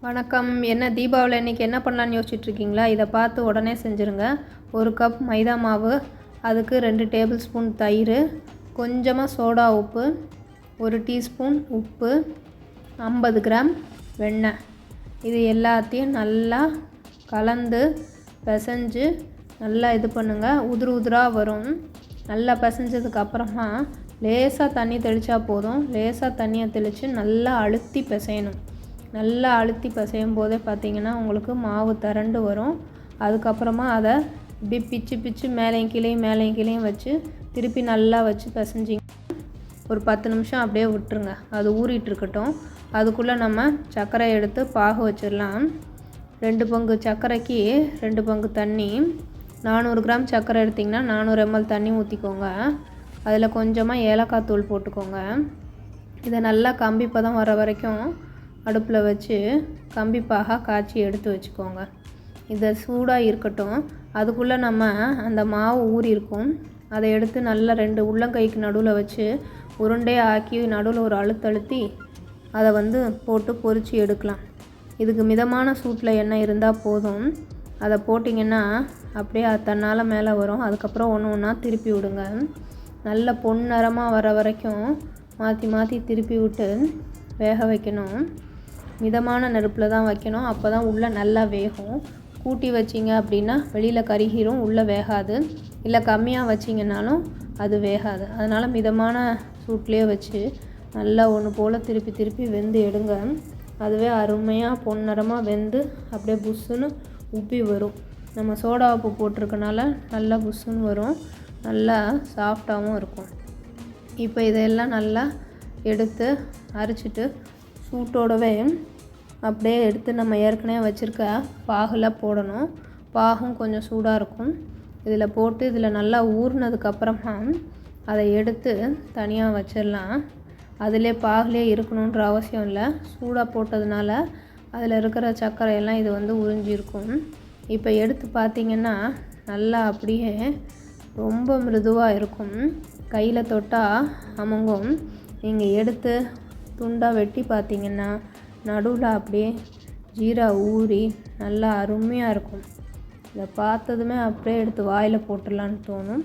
வணக்கம். என்ன தீபாவளி அன்றைக்கி என்ன பண்ணலான்னு யோசிச்சுட்ருக்கீங்களா? இதை பார்த்து உடனே செஞ்சுருங்க. 1 கப் மைதா மாவு, அதுக்கு 2 டேபிள் ஸ்பூன் தயிர், கொஞ்சமாக சோடா உப்பு, 1 டீஸ்பூன் உப்பு, 50 கிராம் வெண்ணெய். இது எல்லாத்தையும் நல்லா கலந்து பிசைஞ்சு நல்லா இது பண்ணுங்கள். உதிராக வரும். நல்லா பிசைஞ்சதுக்கப்புறமா லேசாக தண்ணி தெளித்தா போதும். லேசாக தண்ணியை தெளித்து நல்லா அழுத்தி பிசையணும். நல்லா அழுத்தி பிசையும் போதே பார்த்திங்கன்னா உங்களுக்கு மாவு திரண்டு வரும். அதுக்கப்புறமா அதை இப்படி பிச்சு மேலேயும் கீழேயும் வச்சு திருப்பி நல்லா வச்சு பிசைஞ்சிங்க. ஒரு 10 நிமிஷம் அப்படியே விட்டுருங்க. அது ஊறிட்டு இருக்கட்டும். அதுக்குள்ளே நம்ம சர்க்கரை எடுத்து பாகு வச்சிடலாம். 2 பங்கு சர்க்கரைக்கு 2 பங்கு தண்ணி. 400 கிராம் சர்க்கரை எடுத்திங்கன்னா 400 ml தண்ணி ஊற்றிக்கோங்க. அதில் கொஞ்சமாக ஏலக்காய் தூள் போட்டுக்கோங்க. இதை நல்லா கம்பி பதம் வர வரைக்கும் அடுப்பில் வச்சு கம்பிப்பாக காய்ச்சி எடுத்து வச்சுக்கோங்க. இதை சூடாக இருக்கட்டும். அதுக்குள்ளே நம்ம அந்த மாவு ஊறி இருக்கும். அதை எடுத்து நல்லா 2 உள்ளங்கைக்கு நடுவில் வச்சு உருண்டையாக ஆக்கி நடுவில் ஒரு அழுத்தி அதை போட்டு பொரித்து எடுக்கலாம். இதுக்கு மிதமான சூட்டில் எண்ணெய் இருந்தால் போதும். அதை போட்டிங்கன்னா அப்படியே அது தன்னால் மேலே வரும். அதுக்கப்புறம் ஒன்று ஒன்றா திருப்பி விடுங்க. நல்ல பொன்னிறமாக வர வரைக்கும் மாற்றி திருப்பி விட்டு வேக வைக்கணும். மிதமான நெருப்பில் தான் வைக்கணும். அப்போ தான் உள்ளே நல்லா வேகும். கூட்டி வச்சிங்க அப்படின்னா வெளியில் கருகிரும், உள்ளே வேகாது. இல்லை கம்மியாக வச்சிங்கனாலும் அது வேகாது. அதனால் மிதமான சூட்லேயே வச்சு நல்லா ஒன்று போல் திருப்பி வெந்து எடுங்க. அதுவே அருமையாக பொன்னிறமாக வெந்து அப்படியே புஷ்ஷுன்னு உப்பி வரும். நம்ம சோடா உப்பு போட்டிருக்கனால நல்லா புஷ்ஷுன்னு வரும். நல்லா சாஃப்டாகவும் இருக்கும். இப்போ இதையெல்லாம் நல்லா எடுத்து அரைச்சிட்டு சூட்டோடவே அப்படியே எடுத்து நம்ம ஏற்கனவே வச்சுருக்க பாகில் போடணும். பாகும் கொஞ்சம் சூடாக இருக்கும். இதில் போட்டு இதில் நல்லா ஊறினதுக்கப்புறமா அதை எடுத்து தனியாக வச்சிடலாம். அதிலே பாகிலே இருக்கணுன்ற அவசியம் இல்லை. சூடாக போட்டதுனால அதில் இருக்கிற சர்க்கரையெல்லாம் இது உறிஞ்சிருக்கும். இப்போ எடுத்து பார்த்திங்கன்னா நல்லா அப்படியே ரொம்ப மிருதுவாக இருக்கும். கையில் தொட்டால் அமுங்கும். நீங்கள் எடுத்து துண்டாக வெட்டி பார்த்திங்கன்னா நடுவில் அப்படியே ஜீரா ஊறி நல்லா அருமையாக இருக்கும். இதை பார்த்ததுமே அப்படியே எடுத்து வாயில் போட்டுடலான்னு தோணும்.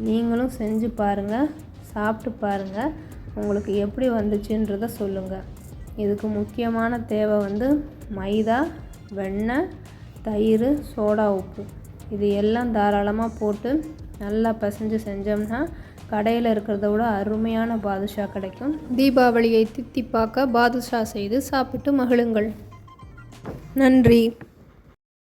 நீங்களும் செஞ்சு பாருங்கள், சாப்பிட்டு பாருங்கள். உங்களுக்கு எப்படி வந்துச்சுன்றதை சொல்லுங்கள். இதுக்கு முக்கியமான தேவை மைதா, வெண்ணெய், தயிர், சோடா உப்பு. இது எல்லாம் தாராளமாக போட்டு நல்லா பிசைஞ்சு செஞ்சோம்னா கடையில் இருக்கிறத விட அருமையான பாதுஷா கிடைக்கும். தீபாவளியை தித்திப்பாக்க பாதுஷா செய்து சாப்பிட்டு மகிழுங்கள். நன்றி.